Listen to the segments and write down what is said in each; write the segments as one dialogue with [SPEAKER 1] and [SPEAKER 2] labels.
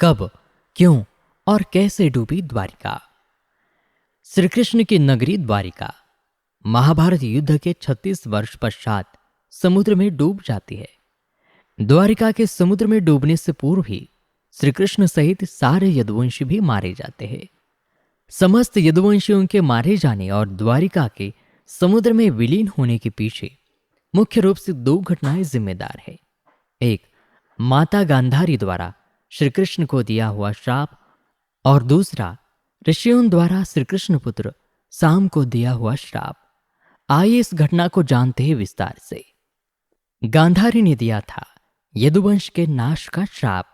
[SPEAKER 1] कब, क्यों और कैसे डूबी द्वारिका। श्री कृष्ण की नगरी द्वारिका महाभारत युद्ध के 36 वर्ष पश्चात समुद्र में डूब जाती है। द्वारिका के समुद्र में डूबने से पूर्व ही श्री कृष्ण सहित सारे यदुवंशी भी मारे जाते हैं। समस्त यदुवंशियों के मारे जाने और द्वारिका के समुद्र में विलीन होने के पीछे मुख्य रूप से दो घटनाएं जिम्मेदार है। एक, माता गांधारी द्वारा श्री कृष्ण को दिया हुआ श्राप, और दूसरा, ऋषियों द्वारा श्री कृष्ण पुत्र साम को दिया हुआ श्राप। आइए इस घटना को जानते हैं विस्तार से। गांधारी ने दिया था यदुवंश के नाश का श्राप।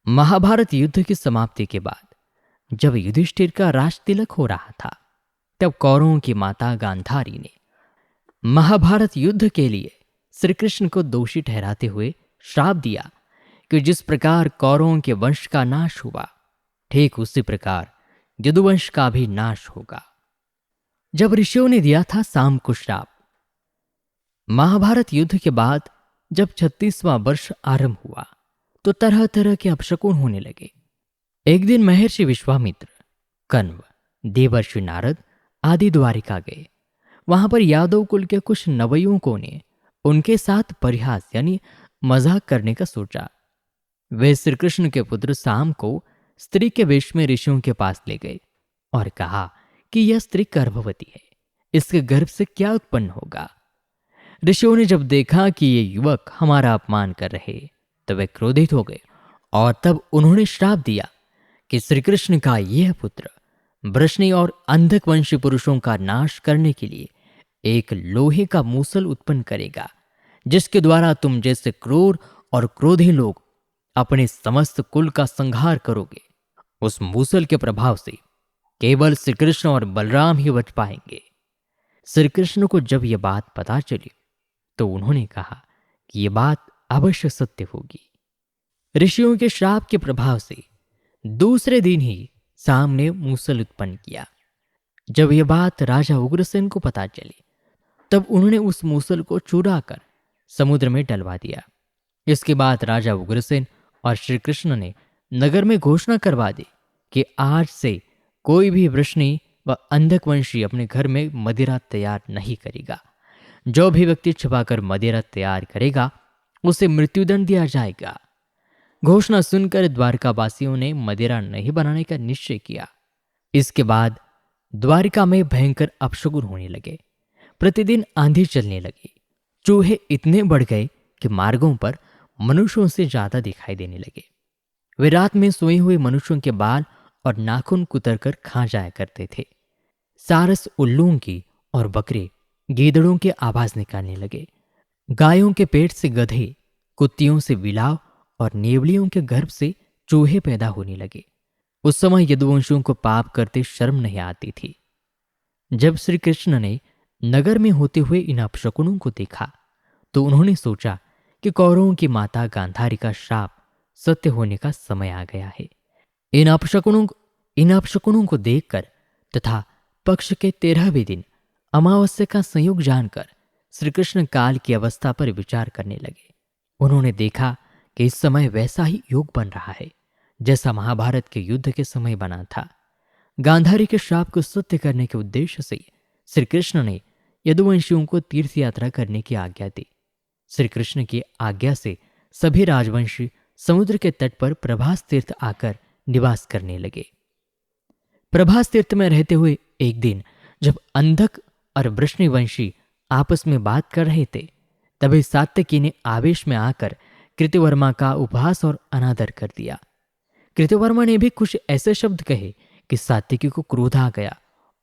[SPEAKER 1] महाभारत युद्ध की समाप्ति के बाद जब युधिष्ठिर का राज तिलक हो रहा था, तब कौरवों की माता गांधारी ने महाभारत युद्ध के लिए श्री कृष्ण को दोषी ठहराते हुए श्राप दिया कि जिस प्रकार कौरवों के वंश का नाश हुआ, ठीक उसी प्रकार यदुवंश का भी नाश होगा। जब ऋषियों ने दिया था साम को श्राप, महाभारत युद्ध के बाद जब 36वां वर्ष आरंभ हुआ तो तरह तरह के अपशकुन होने लगे। एक दिन महर्षि विश्वामित्र, कण्व, देवर्षि नारद आदि द्वारिका गए। वहां पर यादव कुल के कुछ नवयुवकों ने उनके साथ परिहास यानी मजाक करने का सोचा। वे श्री कृष्ण के पुत्र साम को स्त्री के वेश में ऋषियों के पास ले गए और कहा कि यह स्त्री गर्भवती है, इसके गर्भ से क्या उत्पन्न होगा। ऋषियों ने जब देखा कि ये युवक हमारा अपमान कर रहे, तब वे क्रोधित हो गए और तब उन्होंने श्राप दिया कि श्री कृष्ण का यह पुत्र वृष्णि और अंधक वंशी पुरुषों का नाश करने के लिए एक लोहे का मूसल उत्पन्न करेगा, जिसके द्वारा तुम जैसे क्रूर और क्रोधी लोग अपने समस्त कुल का संहार करोगे। उस मूसल के प्रभाव से केवल श्री कृष्ण और बलराम ही बच पाएंगे। श्री कृष्ण को जब यह बात पता चली तो उन्होंने कहा कि यह बात अवश्य सत्य होगी। ऋषियों के श्राप के प्रभाव से दूसरे दिन ही साम ने मूसल उत्पन्न किया। जब यह बात राजा उग्रसेन को पता चली, तब उन्होंने उस मूसल को चुरा कर समुद्र में डलवा दिया। इसके बाद राजा उग्रसेन और श्री कृष्ण ने नगर में घोषणा करवा दी कि आज से कोई भी वृष्णि व अंधकवंशी अपने घर में मदिरा तैयार नहीं करेगा। जो भी व्यक्ति छुपाकर मदिरा तैयार करेगा उसे मृत्युदंड दिया जाएगा। घोषणा सुनकर द्वारकावासियों ने मदिरा नहीं बनाने का निश्चय किया। इसके बाद द्वारिका में भयंकर अपशकुन होने लगे। प्रतिदिन आंधी चलने लगी। चूहे इतने बढ़ गए कि मार्गों पर मनुष्यों से ज्यादा दिखाई देने लगे। वे रात में सोए हुए मनुष्यों के बाल और नाखून कुतर कर खा जाया करते थे। सारस उल्लुओं की और बकरे गीदड़ों के आवाज निकालने लगे। गायों के पेट से गधे, कुत्तियों से बिलाव और नेवलियों के गर्भ से चूहे पैदा होने लगे। उस समय यदुवंशियों को पाप करते शर्म नहीं आती थी। जब श्री कृष्ण ने नगर में होते हुए इन अपशकुनों को देखा तो उन्होंने सोचा कि कौरवों की माता गांधारी का श्राप सत्य होने का समय आ गया है। इन अपशकुनों को देखकर तथा पक्ष के 13वें दिन अमावस्या का संयोग जानकर श्री कृष्ण काल की अवस्था पर विचार करने लगे। उन्होंने देखा कि इस समय वैसा ही योग बन रहा है जैसा महाभारत के युद्ध के समय बना था। गांधारी के श्राप को सत्य करने के उद्देश्य से श्री कृष्ण ने यदुवंशियों को तीर्थ यात्रा करने की आज्ञा दी। श्री कृष्ण की आज्ञा से सभी राजवंशी समुद्र के तट पर प्रभास तीर्थ आकर निवास करने लगे। प्रभास तीर्थ में रहते हुए एक दिन जब अंधक और वृष्णिवंशी आपस में बात कर रहे थे, तभी सात्यकी ने आवेश में आकर कृतवर्मा का उपहास और अनादर कर दिया। कृतवर्मा ने भी कुछ ऐसे शब्द कहे कि सात्यकी को क्रोध आ गया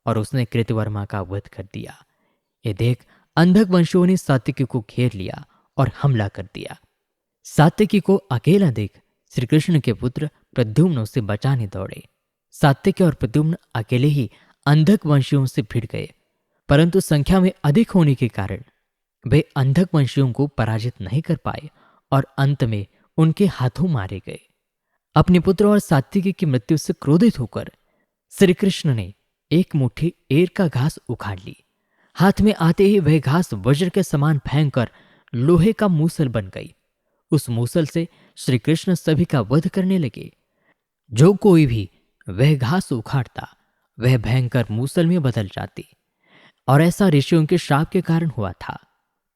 [SPEAKER 1] और उसने कृतवर्मा का वध कर दिया। ये देख अंधक वंशियों ने सात्यकी को घेर लिया और हमला कर दिया। सात्यकी को अकेला देख श्री कृष्ण के पुत्र प्रद्युम्न उसे बचाने दौड़े। सात्यकी और प्रद्युम्न अकेले ही अंधक वंशियों से भिड़ गए, परंतु संख्या में अधिक होने के कारण वे अंधक वंशियों को पराजित नहीं कर पाए और अंत में उनके हाथों मारे गए। अपने पुत्र और सात्यकी की मृत्यु से क्रोधित होकर श्री कृष्ण ने एक मुट्ठी एर का घास उखाड़ ली। हाथ में आते ही वह घास वज्र के समान फेंक कर लोहे का मूसल बन गई। उस मूसल से श्री कृष्ण सभी का वध करने लगे। जो कोई भी वह घास उखाड़ता वह भयंकर मूसल में बदल जाती, और ऐसा ऋषियों के श्राप के कारण हुआ था।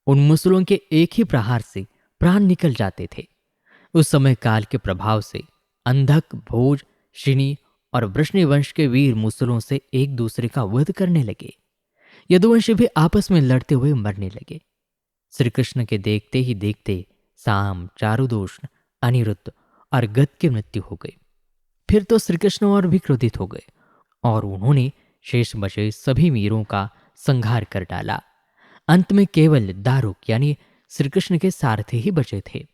[SPEAKER 1] उन मूसलों के एक ही प्रहार से प्राण निकल जाते थे। उस समय काल के प्रभाव से अंधक, भोज, शिनी और वृष्णिवंश के वीर मूसलों से एक दूसरे का वध करने लगे। यदुवंशी भी आपस में लड़ते हुए मरने लगे। श्री कृष्ण के देखते ही देखते साम, चारुदोष्ण, अनिरुद्ध और गद की मृत्यु हो गई। फिर तो श्री कृष्ण और भी क्रोधित हो गए और उन्होंने शेष बचे सभी वीरों का संहार कर डाला। अंत में केवल दारुक यानी श्री कृष्ण के सारथी ही बचे थे।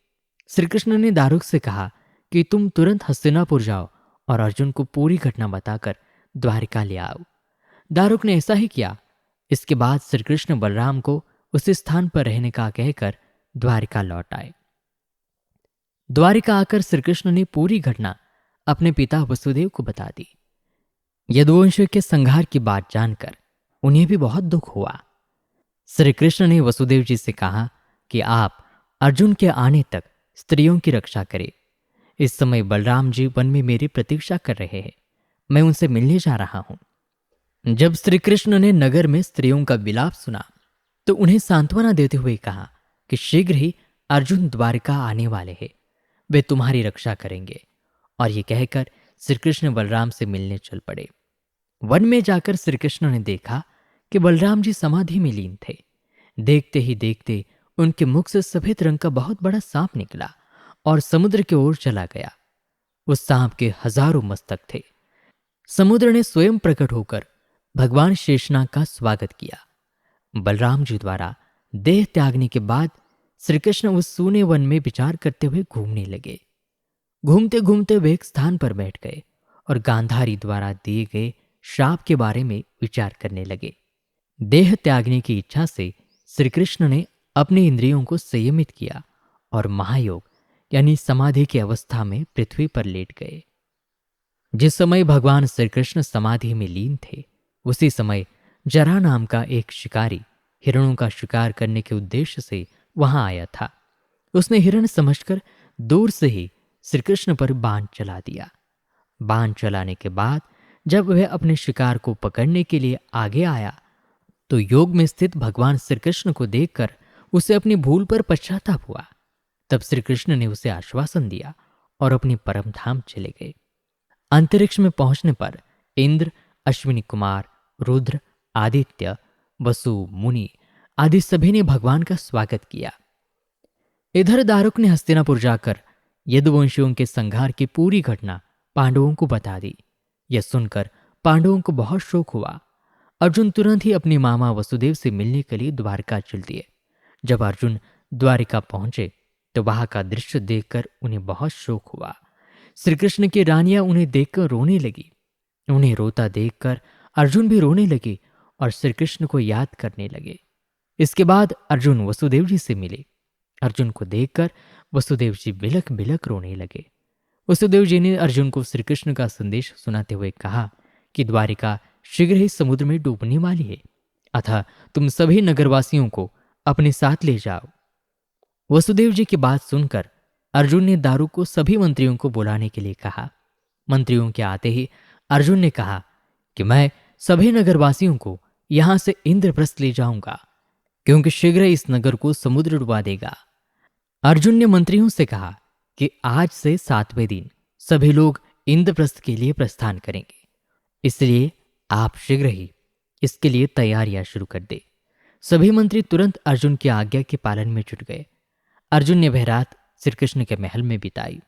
[SPEAKER 1] श्री कृष्ण ने दारुक से कहा कि तुम तुरंत हस्तिनापुर जाओ और अर्जुन को पूरी घटना बताकर द्वारिका ले आओ। दारुक ने ऐसा ही किया। इसके बाद श्री कृष्ण बलराम को उसी स्थान पर रहने का कहकर द्वारिका लौट आए। द्वारिका आकर श्री कृष्ण ने पूरी घटना अपने पिता वसुदेव को बता दी। यदुवंश के संहार की बात जानकर उन्हें भी बहुत दुख हुआ। श्री कृष्ण ने वसुदेव जी से कहा कि आप अर्जुन के आने तक स्त्रियों की रक्षा करें। इस समय बलराम जी वन में मेरी प्रतीक्षा कर रहे हैं, मैं उनसे मिलने जा रहा हूं। जब श्री कृष्ण ने नगर में स्त्रियों का विलाप सुना तो उन्हें सांत्वना देते हुए कहा कि शीघ्र ही अर्जुन द्वारिका आने वाले हैं, वे तुम्हारी रक्षा करेंगे। और ये कहकर श्री कृष्ण बलराम से मिलने चल पड़े। वन में जाकर श्री कृष्ण ने देखा कि बलराम जी समाधि में लीन थे। देखते ही देखते उनके मुख से सफेद रंग का बहुत बड़ा सांप निकला और समुद्र की ओर चला गया। उस सांप के हजारों मस्तक थे। समुद्र ने स्वयं प्रकट होकर भगवान शेषनाग का स्वागत किया। बलराम जी द्वारा देह त्यागने के बाद श्री कृष्ण उस सूने वन में विचार करते हुए घूमने लगे। घूमते घूमते वे एक स्थान पर बैठ गए और गांधारी द्वारा दिए गए श्राप के बारे में विचार करने लगे। देह त्यागने की इच्छा से श्री कृष्ण ने अपने इंद्रियों को संयमित किया और महायोग यानी समाधि की अवस्था में पृथ्वी पर लेट गए। जिस समय भगवान श्री कृष्ण समाधि में लीन थे, उसी समय जरा नाम का एक शिकारी हिरणों का शिकार करने के उद्देश्य से वहां आया था। उसने हिरण समझकर दूर से ही श्री कृष्ण पर बाण चला दिया। बाण चलाने के बाद जब वह अपने शिकार को पकड़ने के लिए आगे आया तो योग में स्थित भगवान श्री कृष्ण को देखकर उसे अपनी भूल पर पश्चाताप हुआ। तब श्री कृष्ण ने उसे आश्वासन दिया और अपनी परम धाम चले गए। अंतरिक्ष में पहुंचने पर इंद्र, अश्विनी कुमार, रुद्र, आदित्य, वसु, मुनि आदि सभी ने भगवान का स्वागत किया। इधर दारुक ने हस्तिनापुर जाकर यदुवंशियों के संहार की पूरी घटना पांडवों को बता दी। यह सुनकर पांडवों को बहुत शोक हुआ। अर्जुन तुरंत ही अपने मामा वसुदेव से मिलने के लिए द्वारका चल दिए। जब अर्जुन द्वारिका पहुंचे तो वहां का दृश्य देखकर उन्हें बहुत शोक हुआ। श्री कृष्ण की रानियां उन्हें देखकर रोने लगी। उन्हें रोता देखकर अर्जुन भी रोने लगे और श्री कृष्ण को याद करने लगे। इसके बाद अर्जुन वसुदेव जी से मिले। अर्जुन को देखकर वसुदेव जी बिलख बिलख रोने लगे। वसुदेव जी ने अर्जुन को श्री कृष्ण का संदेश सुनाते हुए कहा कि द्वारिका शीघ्र ही समुद्र में डूबने वाली है, अतः तुम सभी नगरवासियों को अपने साथ ले जाओ। वसुदेव जी की बात सुनकर अर्जुन ने दारुक को सभी मंत्रियों को बुलाने के लिए कहा। मंत्रियों के आते ही अर्जुन ने कहा कि मैं सभी नगरवासियों को यहां से इंद्रप्रस्थ ले जाऊंगा, क्योंकि शीघ्र इस नगर को समुद्र डुबा देगा। अर्जुन ने मंत्रियों से कहा कि आज से 7वें दिन सभी लोग इंद्रप्रस्थ के लिए प्रस्थान करेंगे, इसलिए आप शीघ्र ही इसके लिए तैयारियां शुरू कर दे। सभी मंत्री तुरंत अर्जुन की आज्ञा के पालन में जुट गए। अर्जुन ने वह रात श्री कृष्ण के महल में बिताई।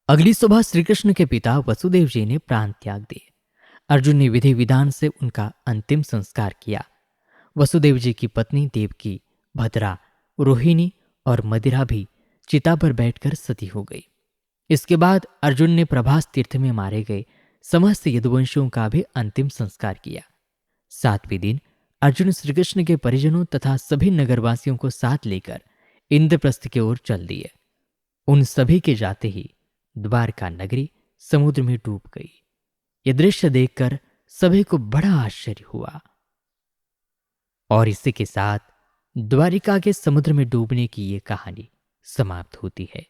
[SPEAKER 1] अगली सुबह श्री कृष्ण के पिता वसुदेव जी ने प्राण त्याग दिए। अर्जुन ने विधि विधान से उनका अंतिम संस्कार किया। वसुदेव जी की पत्नी देवकी, भद्रा, रोहिणी और मदिरा भी चिता पर बैठकर सती हो गई। इसके बाद अर्जुन ने प्रभास तीर्थ में मारे गए समस्त यदुवंशियों का भी अंतिम संस्कार किया। 7वें दिन अर्जुन श्री कृष्ण के परिजनों तथा सभी नगरवासियों को साथ लेकर इंद्रप्रस्थ की ओर चल दिए। उन सभी के जाते ही द्वारका नगरी समुद्र में डूब गई। यह दृश्य देखकर सभी को बड़ा आश्चर्य हुआ। और इसी के साथ द्वारिका के समुद्र में डूबने की ये कहानी समाप्त होती है।